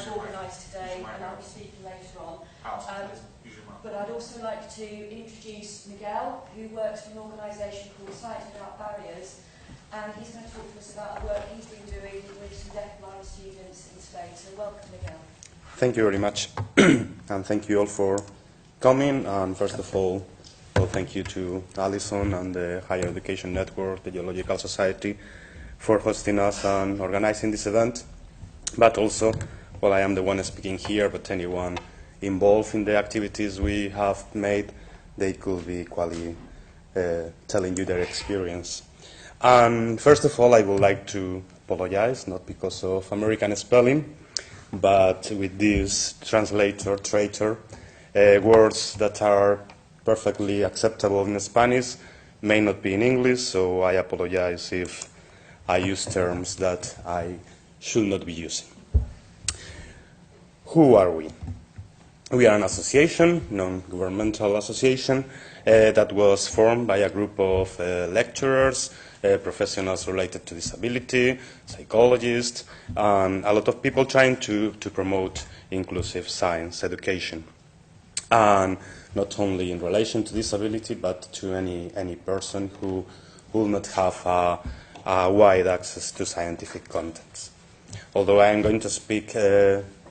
I've organised today, and I'll be speaking later on. But I'd also like to introduce Miguel, who works for an organisation called Science Without Barriers, and he's going to talk to us about the work he's been doing with some deafblind students in Spain. So welcome, Miguel. Thank you very much, and thank you all for coming. And first of all, well, thank you to Alison and the Higher Education Network, the Geological Society, for hosting us and organizing this event. But also, well, I am the one speaking here, but anyone involved in the activities we have made, they could be equally telling you their experience. And first of all, I would like to apologize, not because of American spelling, but with these translator, traitor, words that are perfectly acceptable in Spanish may not be in English, so I apologize if I use terms that I should not be using. Who are we? We are an association, non-governmental association, that was formed by a group of lecturers, professionals related to disability, psychologists, and a lot of people trying to promote inclusive science education. And not only in relation to disability, but to any person who will not have a wide access to scientific contents. Although I am going to speak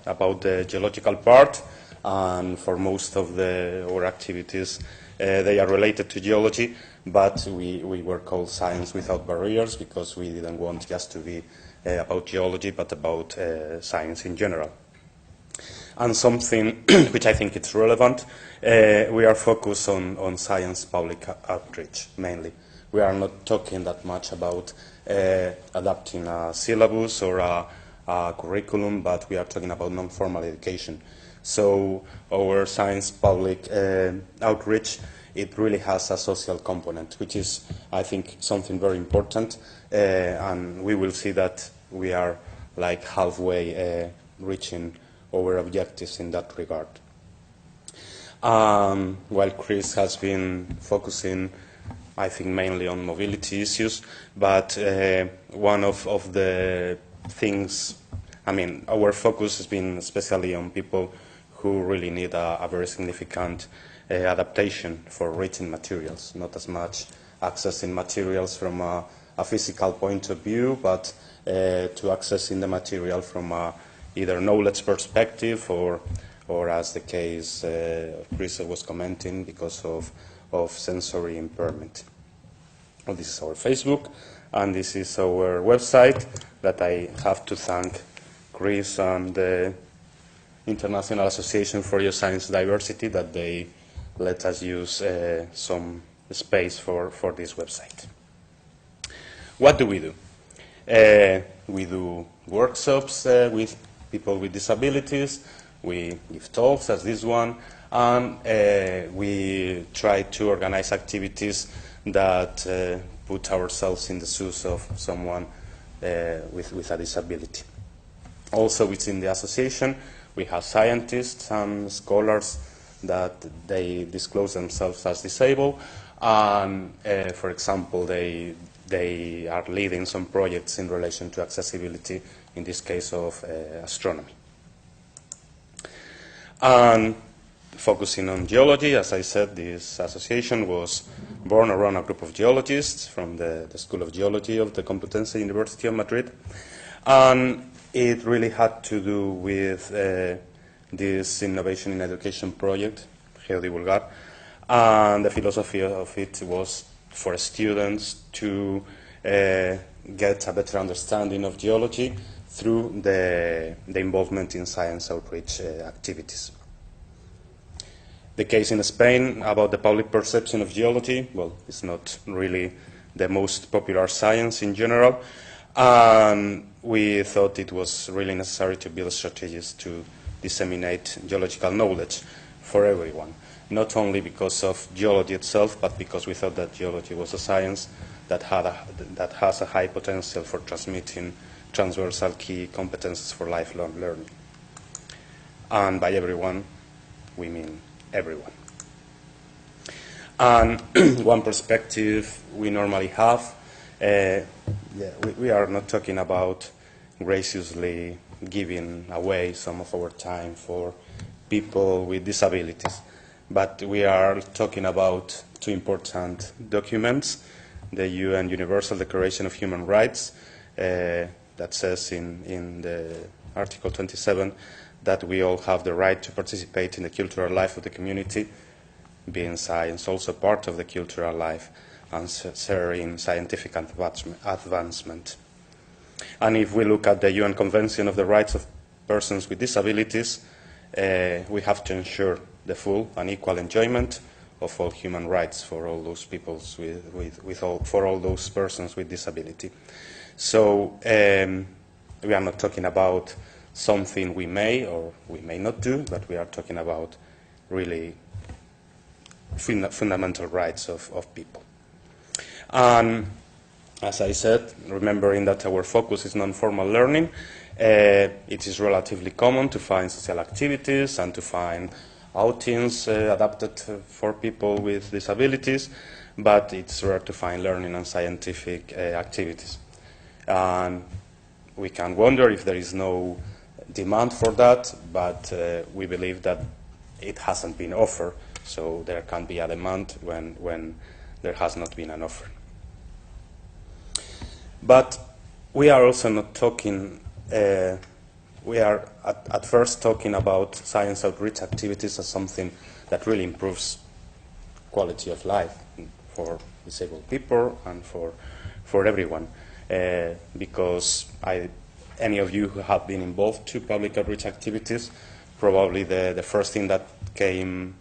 about the geological part, and for most of our activities, they are related to geology, but we were called Science Without Barriers because we didn't want just to be about geology, but about science in general. And something which I think is relevant, we are focused on science public outreach, mainly. We are not talking that much about adapting a syllabus or a curriculum, but we are talking about non-formal education. So our science public outreach, it really has a social component, which is, I think, something very important, and we will see that we are like halfway reaching our objectives in that regard. While Chris has been focusing, I think, mainly on mobility issues, but one of the things, I mean, our focus has been especially on people who really need a very significant adaptation for reaching materials, not as much accessing materials from a physical point of view, but to accessing the material from either knowledge perspective or as the case Chris was commenting, because of sensory impairment. Well, this is our Facebook, and this is our website that I have to thank Chris and the International Association for Geoscience Diversity that they let us use some space for this website. What do? We do workshops with people with disabilities, we give talks as this one, and we try to organize activities that put ourselves in the shoes of someone with a disability. Also within the association, we have scientists and scholars that they disclose themselves as disabled, and for example, they are leading some projects in relation to accessibility, in this case of astronomy. And focusing on geology, as I said, this association was born around a group of geologists from the School of Geology of the Complutense University of Madrid, and it really had to do with this Innovation in Education project, Geodivulgar, and the philosophy of it was for students to get a better understanding of geology through the involvement in science outreach activities. The case in Spain about the public perception of geology, well, it's not really the most popular science in general, and we thought it was really necessary to build strategies to disseminate geological knowledge for everyone, not only because of geology itself, but because we thought that geology was a science that has a high potential for transmitting transversal key competences for lifelong learning. And by everyone, we mean everyone. And one perspective we normally have, we are not talking about graciously giving away some of our time for people with disabilities. But we are talking about two important documents, the UN Universal Declaration of Human Rights, that says in the Article 27 that we all have the right to participate in the cultural life of the community, being science also part of the cultural life, and share in scientific advancement. And if we look at the UN Convention of the Rights of Persons with Disabilities, we have to ensure the full and equal enjoyment of all human rights for all those peoples for all those persons with disability. So we are not talking about something we may or we may not do, but we are talking about really fundamental rights of people. And as I said, remembering that our focus is non-formal learning, it is relatively common to find social activities and to find outings adapted for people with disabilities, but it's rare to find learning and scientific activities. And we can wonder if there is no demand for that, but we believe that it hasn't been offered, so there can be a demand when there has not been an offer. But we are also not talking, we are at first talking about science outreach activities as something that really improves quality of life for disabled people and for everyone. Because any of you who have been involved to public outreach activities, probably the first thing that came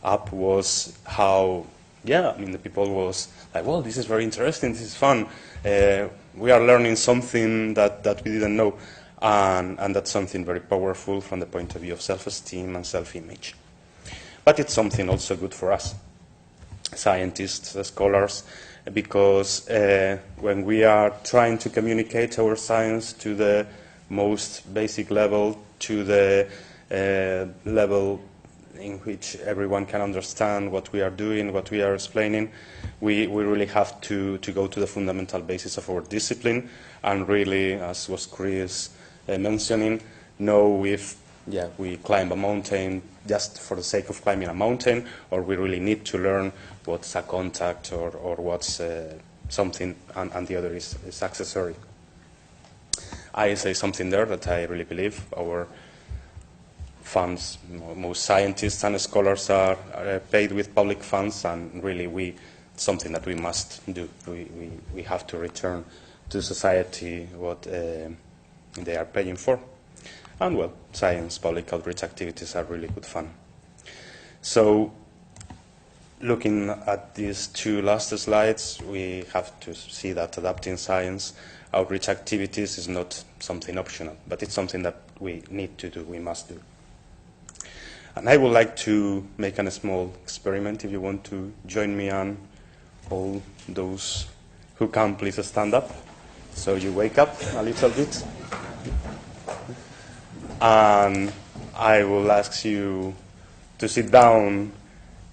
up was how, the people was like, well, this is very interesting, this is fun, we are learning something that we didn't know, and that's something very powerful from the point of view of self-esteem and self-image. But it's something also good for us, scientists, scholars, because when we are trying to communicate our science to the most basic level, to the level in which everyone can understand what we are doing, what we are explaining, we really have to go to the fundamental basis of our discipline and really, as was Chris mentioning, know if we climb a mountain just for the sake of climbing a mountain, or we really need to learn what's a contact or what's something, and the other is accessory. I say something there that I really believe. Our funds, most scientists and scholars are paid with public funds, and really something that we must do. We have to return to society what they are paying for. And well, science, public outreach activities are really good fun. So, looking at these two last slides, we have to see that adapting science outreach activities is not something optional, but it's something that we need to do, we must do. And I would like to make a small experiment. If you want to join me, and all those who can, please stand up so you wake up a little bit. And I will ask you to sit down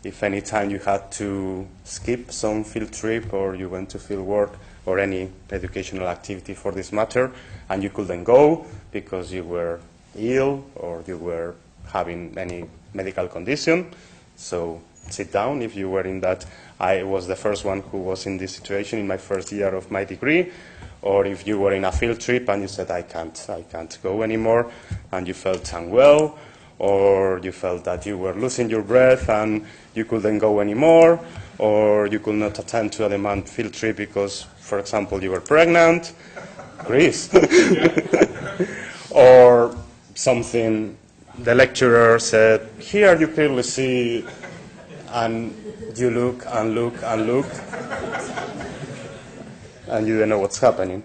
if any time you had to skip some field trip or you went to field work or any educational activity for this matter, and you couldn't go because you were ill or you were having any medical condition. So sit down if you were in that. I was the first one who was in this situation in my first year of my degree. Or if you were in a field trip and you said, I can't go anymore, and you felt unwell, or you felt that you were losing your breath and you couldn't go anymore, or you could not attend to a demand field trip because, for example, you were pregnant, Chris, or something, the lecturer said, here you clearly see, and you look and look and look, and you don't know what's happening.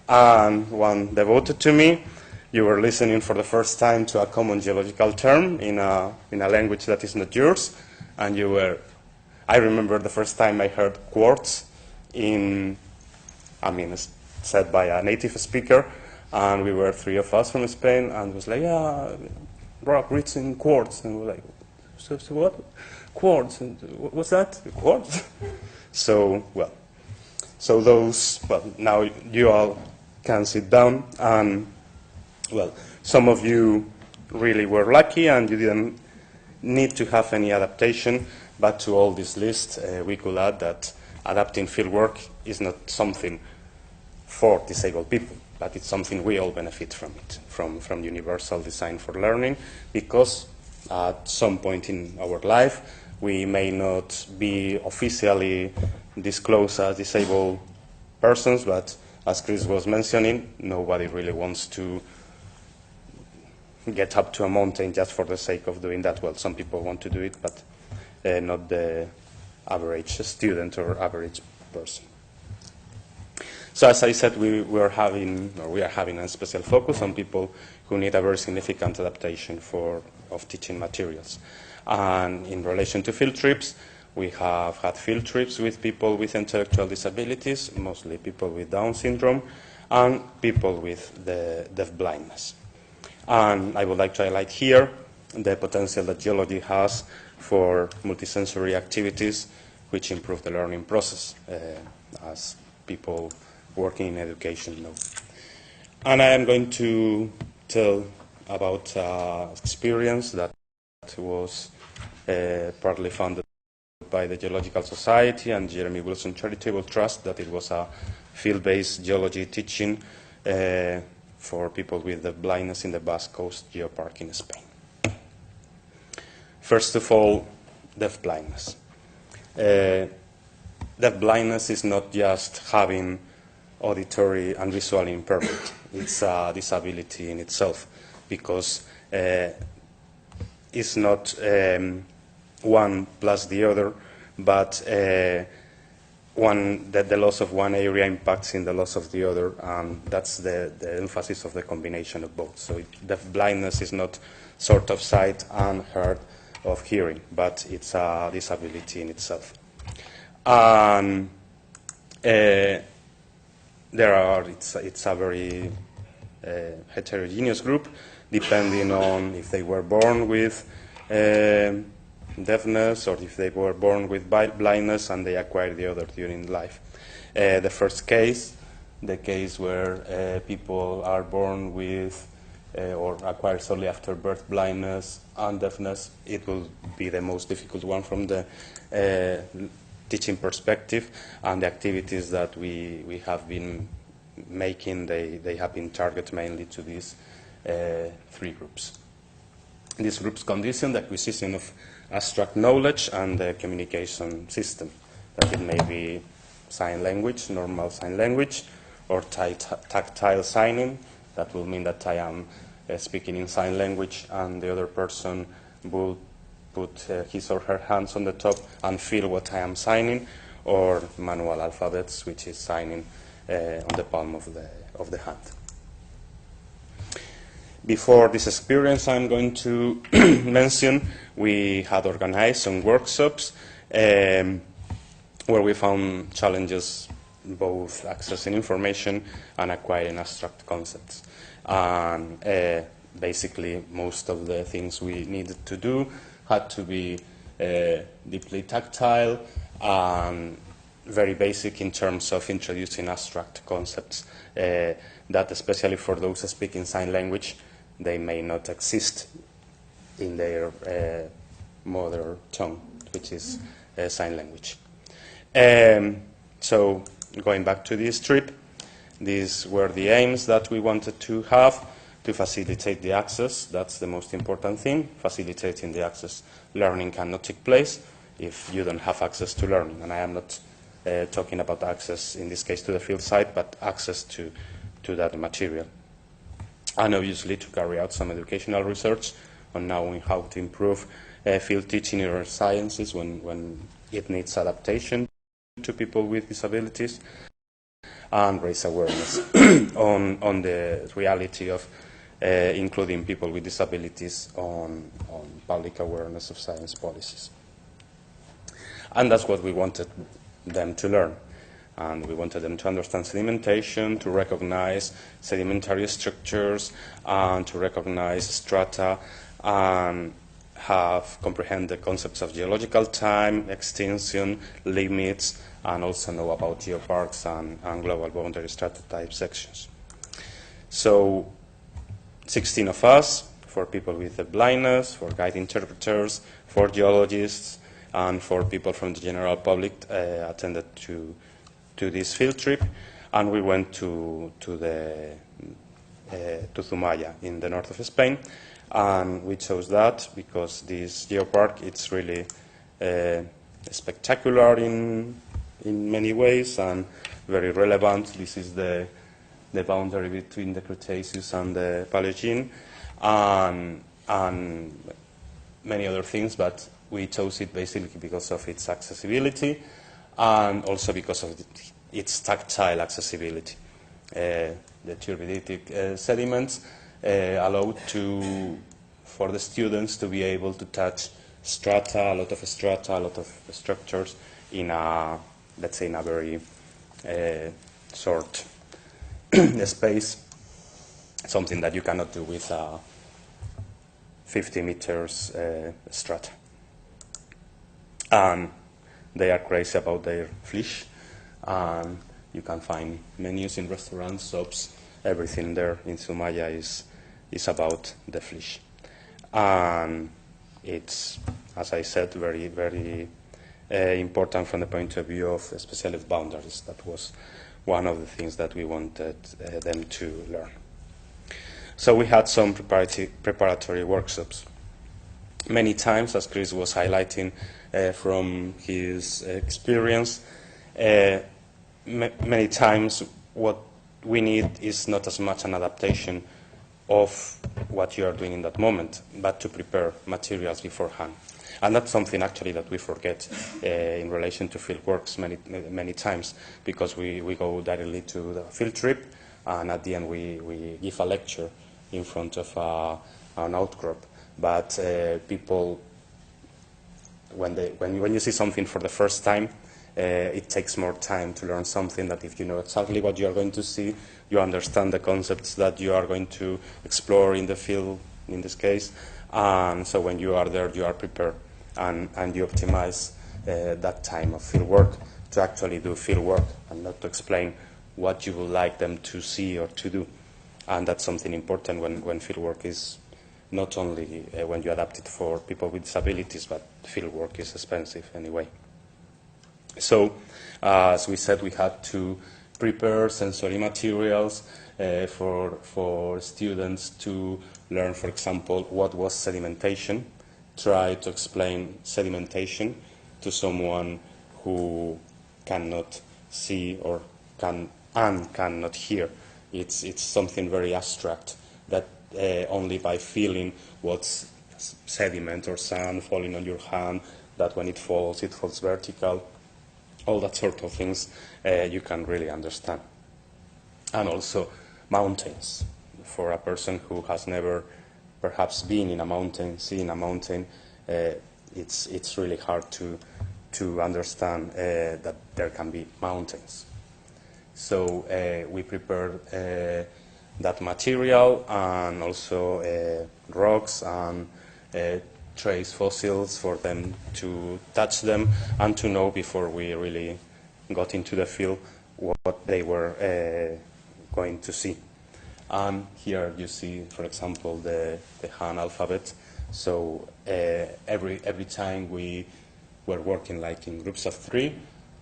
And one devoted to me, you were listening for the first time to a common geological term in a language that is not yours, and you were, I remember the first time I heard quartz said by a native speaker, and we were three of us from Spain, and it was like, rock rich in quartz, and we were like, so what? Quartz, and what's that? Quartz? So now you all can sit down, and Well, some of you really were lucky and you didn't need to have any adaptation, but to all this list, we could add that adapting fieldwork is not something for disabled people, but it's something we all benefit from it, from universal design for learning, because at some point in our life, we may not be officially disclosed as disabled persons, but as Chris was mentioning, nobody really wants to get up to a mountain just for the sake of doing that. Well, some people want to do it, but not the average student or average person. So as I said, we are having a special focus on people who need a very significant adaptation of teaching materials. And in relation to field trips, we have had field trips with people with intellectual disabilities, mostly people with Down syndrome, and people with the deaf blindness. And I would like to highlight here the potential that geology has for multisensory activities which improve the learning process, as people working in education know. And I am going to tell about experience that was partly funded by the Geological Society and Jeremy Wilson Charitable Trust, that it was a field-based geology teaching for people with the blindness in the Basque Coast Geopark in Spain. First of all, deaf blindness. Deaf blindness is not just having auditory and visual impairment. It's a disability in itself, because it's not one plus the other, but the loss of one area impacts in the loss of the other, and that's the emphasis of the combination of both. So deaf blindness is not sort of sight and hard of hearing, but it's a disability in itself. And it's a very heterogeneous group, depending on if they were born with deafness or if they were born with blindness and they acquired the other during life. The first case, the case where people are born with or acquire solely after birth blindness and deafness, it will be the most difficult one from the teaching perspective, and the activities that we have been making, they have been targeted mainly to these three groups. These groups condition the acquisition of abstract knowledge and the communication system, that it may be sign language, normal sign language, or tactile signing. That will mean that I am speaking in sign language and the other person will put his or her hands on the top and feel what I am signing, or manual alphabets, which is signing on the palm of the hand. Before this experience I'm going to mention, we had organized some workshops where we found challenges both accessing information and acquiring abstract concepts. And basically most of the things we needed to do had to be deeply tactile and very basic in terms of introducing abstract concepts that, especially for those speaking sign language, they may not exist in their mother tongue, which is sign language. So going back to this trip, these were the aims that we wanted to have: to facilitate the access. That's the most important thing. Facilitating the access. Learning cannot take place if you don't have access to learning. And I am not talking about access, in this case, to the field site, but access to that material. And obviously to carry out some educational research on knowing how to improve field teaching in earth sciences when it needs adaptation to people with disabilities, and raise awareness on the reality of including people with disabilities on public awareness of science policies. And that's what we wanted them to learn. And we wanted them to understand sedimentation, to recognize sedimentary structures, and to recognize strata, and comprehend the concepts of geological time, extinction, limits, and also know about geoparks and global boundary strata type sections. So 16 of us, for people with blindness, for guide interpreters, for geologists, and for people from the general public attended to this field trip. And we went to Zumaya in the north of Spain. And we chose that because this geopark, it's really spectacular in many ways and very relevant. This is the boundary between the Cretaceous and the Paleogene, and many other things, but we chose it basically because of its accessibility and also because of its tactile accessibility. The turbiditic sediments allowed for the students to be able to touch strata, a lot of structures in a, let's say, in a very short space, something that you cannot do with a 50 meters strata. And they are crazy about their fish, and you can find menus in restaurants, shops, everything there in Zumaya is about the fish. And it's, as I said, very, very important from the point of view of specialist boundaries. That was one of the things that we wanted them to learn. So we had some preparatory workshops. Many times, as Chris was highlighting from his experience, many times what we need is not as much an adaptation of what you are doing in that moment, but to prepare materials beforehand. And that's something actually that we forget in relation to fieldworks many times, because we go directly to the field trip, and at the end we give a lecture in front of an outcrop. But people, when you see something for the first time, it takes more time to learn something that if you know exactly what you are going to see, you understand the concepts that you are going to explore in the field, in this case. And so when you are there, you are prepared, and you optimize that time of field work to actually do field work and not to explain what you would like them to see or to do. And that's something important when field work is not only when you adapt it for people with disabilities, but field work is expensive anyway. So, as we said, we had to prepare sensory materials for students to learn, for example, what was sedimentation, try to explain sedimentation to someone who cannot see or cannot hear. It's something very abstract that only by feeling what's sediment or sand falling on your hand, that when it falls vertical, all that sort of things you can really understand. And also mountains. For a person who has never perhaps been in a mountain, seen a mountain, it's really hard to understand that there can be mountains. So we prepared that material, and also rocks and trace fossils for them to touch them and to know before we really got into the field what they were going to see. And here you see, for example, the Han alphabet. So every time we were working like in groups of 3,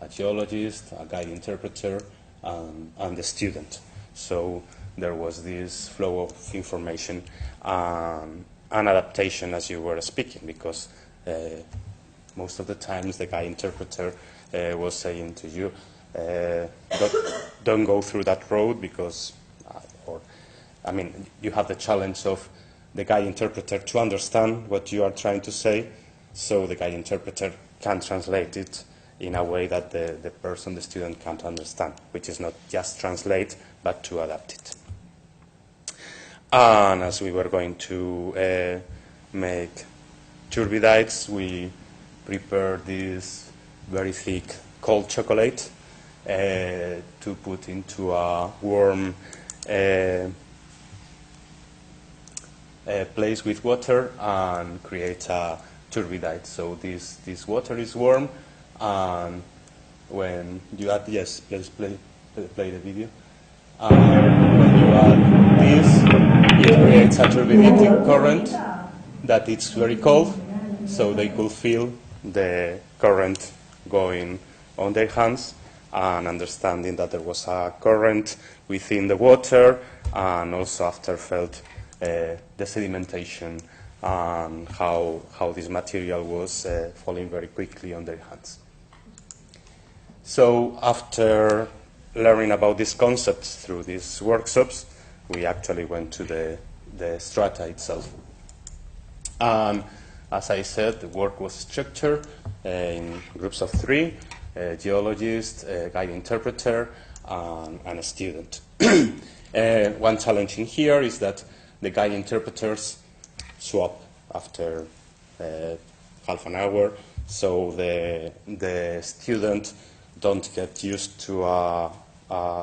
a geologist, a guide interpreter, and the student. So there was this flow of information and adaptation as you were speaking, because most of the times the guide interpreter was saying to you, don't go through that road because, you have the challenge of the guide interpreter to understand what you are trying to say, so the guide interpreter can translate it in a way that the student can't understand, which is not just translate, but to adapt it. And as we were going to make turbidites, we prepared this very thick cold chocolate to put into a warm place with water and create a turbidite. So this water is warm, and when you add, yes, please play the video. When you add this, it it's a turbinating current that it's very cold, so they could feel the current going on their hands, and understanding that there was a current within the water, and also after felt the sedimentation and how this material was falling very quickly on their hands. So after learning about these concepts through these workshops, we actually went to the strata itself. And as I said, the work was structured in groups of 3, a geologist, a guide interpreter, and a student. One challenge in here is that the guide interpreters swap after half an hour, so the student don't get used to a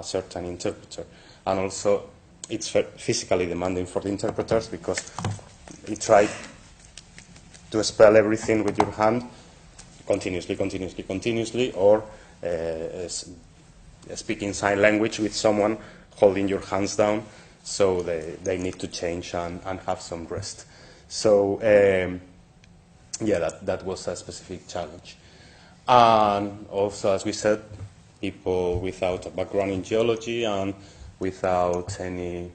certain interpreter. And also, it's physically demanding for the interpreters because you try to spell everything with your hand continuously, or speaking sign language with someone holding your hands down, so they need to change and have some rest. So, yeah, that was a specific challenge. And also, as we said, people without a background in geology and without any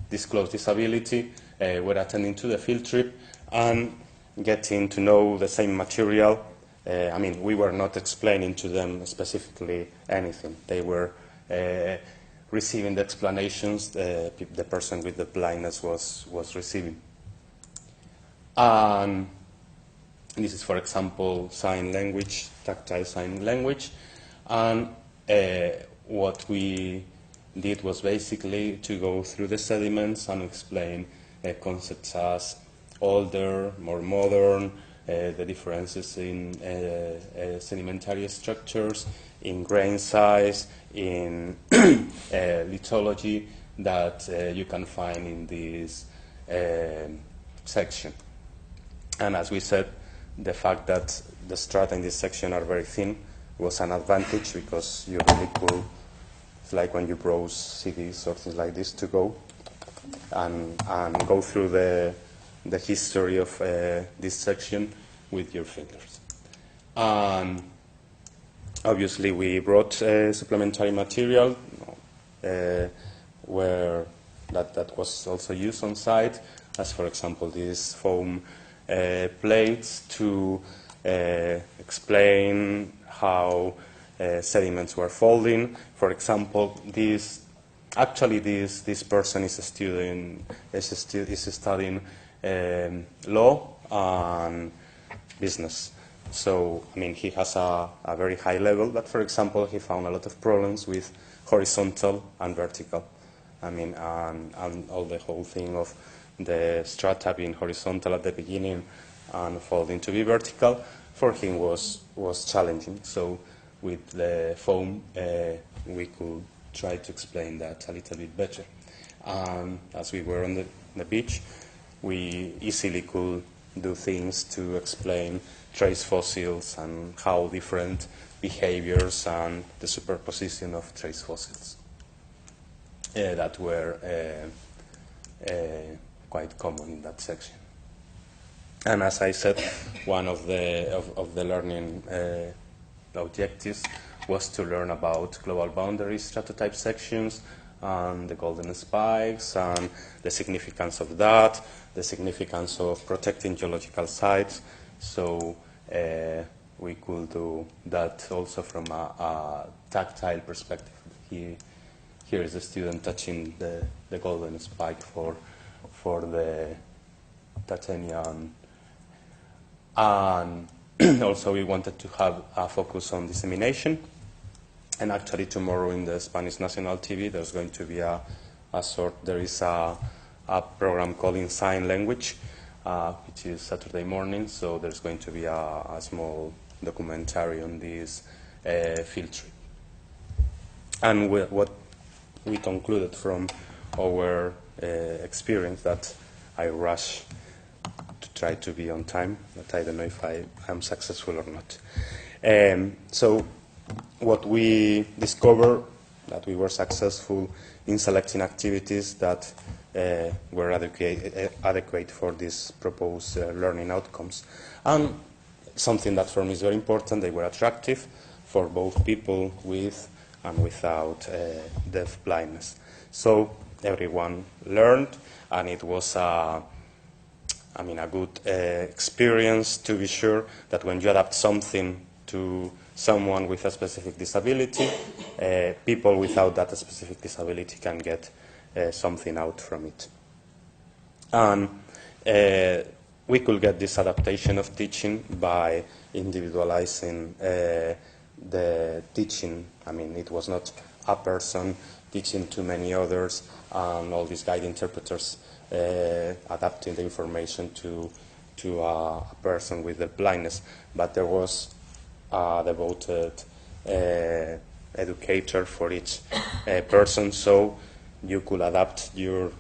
disclosed disability were attending to the field trip and getting to know the same material. I mean, we were not explaining to them specifically anything. They were receiving the explanations the person with the blindness was receiving. And this is, for example, sign language, tactile sign language. And what we did was basically to go through the sediments and explain concepts as older, more modern, the differences in sedimentary structures, in grain size, in lithology that you can find in this section. And as we said, the fact that the strata in this section are very thin was an advantage, because you really could, it's like when you browse CDs or things like this, to go and go through the history of this section with your fingers. And obviously we brought supplementary material where that was also used on site, as for example these foam plates to explain how sediments were folding. For example, this person is a student, is studying law and business. So, I mean, he has a very high level, but for example, he found a lot of problems with horizontal and vertical. I mean, and all the whole thing of the strata being horizontal at the beginning and folding to be vertical, for him was challenging. So with the foam, we could try to explain that a little bit better. As we were on the beach, we easily could do things to explain trace fossils and how different behaviors and the superposition of trace fossils that were quite common in that section. And as I said, one of the learning objectives was to learn about global boundary stratotype sections and the golden spikes and the significance of that, the significance of protecting geological sites. So we could do that also from a tactile perspective. Here is a student touching the golden spike for the titanium. And also we wanted to have a focus on dissemination. And actually tomorrow in the Spanish National TV there's going to be there is a program called In Sign Language, which is Saturday morning, so there's going to be a small documentary on this field trip. And what we concluded from our experience, that I rush to try to be on time, but I don't know if I am successful or not. So what we discovered, that we were successful in selecting activities that were adequate for these proposed learning outcomes. And something that for me is very important, they were attractive for both people with and without deaf blindness. So everyone learned, and it was a good experience to be sure that when you adapt something to someone with a specific disability, people without that specific disability can get something out from it. And we could get this adaptation of teaching by individualizing the teaching. I mean, it was not a person teaching to many others and all these guide interpreters adapting the information to a person with the blindness, but there was a devoted educator for each person, so you could adapt your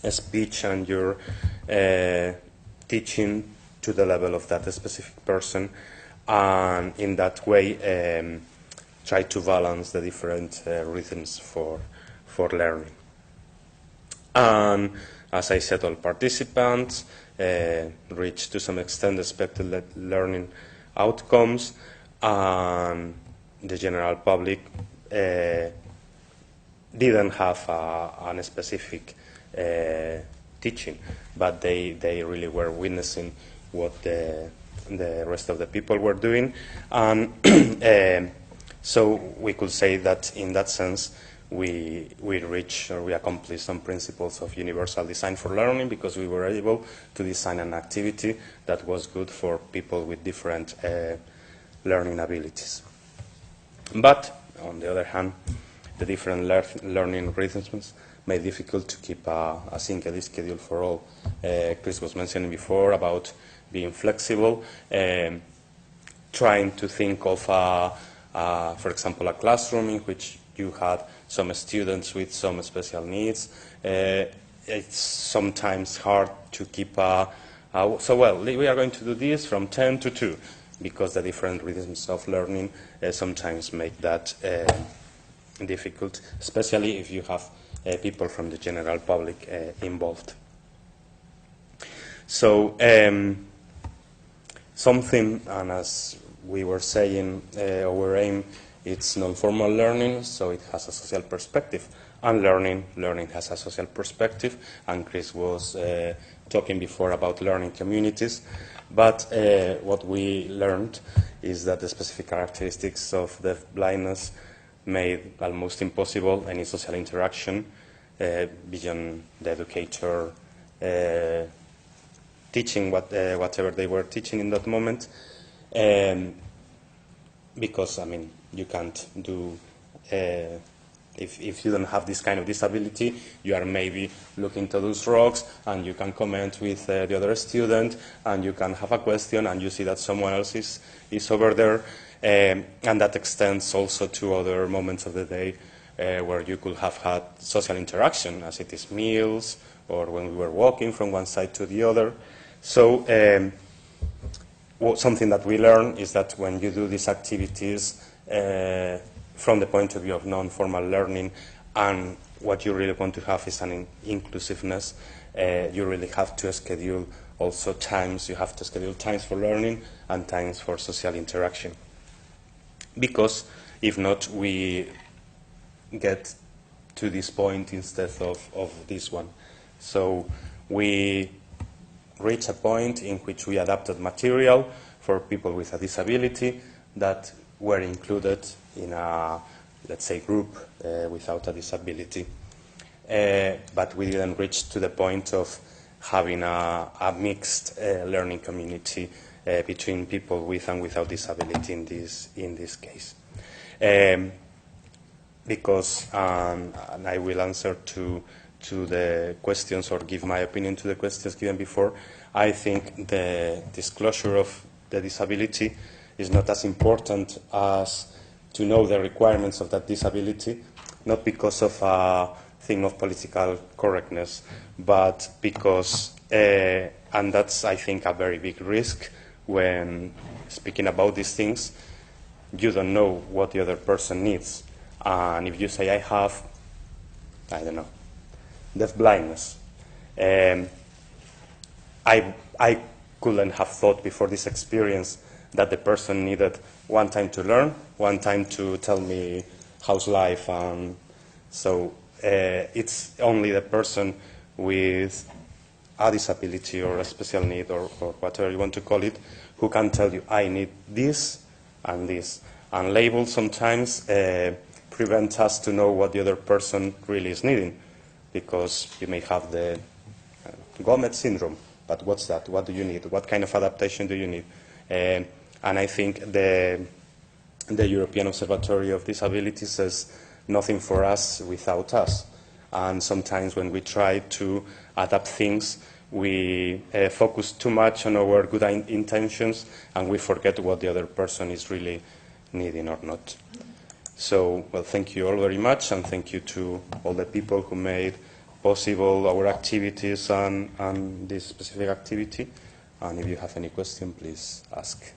speech and your teaching to the level of that specific person, and in that way try to balance the different rhythms for learning. And as I said, all participants reached to some extent expected learning outcomes, and the general public didn't have a specific teaching, but they really were witnessing what the rest of the people were doing. And so we could say that in that sense we reached, or we accomplished, some principles of universal design for learning, because we were able to design an activity that was good for people with different learning abilities. But on the other hand, the different learning rhythms made it difficult to keep a single schedule for all. Chris was mentioning before about being flexible, trying to think of, for example, a classroom in which you had some students with some special needs. It's sometimes hard to keep we are going to do this from 10 to 2, because the different rhythms of learning sometimes make that difficult, especially if you have people from the general public involved. So something, and as we were saying, our aim is non-formal learning, so it has a social perspective, and learning has a social perspective, and Chris was talking before about learning communities. But what we learned is that the specific characteristics of deaf blindness made almost impossible any social interaction beyond the educator teaching whatever they were teaching in that moment, because, I mean, you can't do, if you don't have this kind of disability, you are maybe looking to those rocks, and you can comment with the other student, and you can have a question, and you see that someone else is over there, and that extends also to other moments of the day where you could have had social interaction, as it is meals, or when we were walking from one side to the other. So something that we learn is that when you do these activities from the point of view of non-formal learning, and what you really want to have is an inclusiveness, you really have to schedule also times. You have to schedule times for learning and times for social interaction, because if not, we get to this point instead of this one. So we reach a point in which we adapted material for people with a disability that were included in a, let's say, group without a disability. But we didn't reach to the point of having a mixed learning community between people with and without disability in this case. Because, and I will answer to the questions, or give my opinion to the questions given before, I think the disclosure of the disability is not as important as to know the requirements of that disability, not because of a thing of political correctness, but because, and that's, I think, a very big risk when speaking about these things, you don't know what the other person needs. And if you say, I have, I don't know, deafblindness. I couldn't have thought before this experience that the person needed one time to learn, one time to tell me how's life, and so it's only the person with a disability or a special need or whatever you want to call it who can tell you, I need this and this. And labels sometimes prevent us to know what the other person really is needing, because you may have the Gomez syndrome, but what's that? What do you need? What kind of adaptation do you need? And I think the European Observatory of Disabilities says nothing for us without us. And sometimes when we try to adapt things, we focus too much on our good intentions and we forget what the other person is really needing or not. So, well, thank you all very much, and thank you to all the people who made possible our activities and this specific activity. And if you have any question, please ask.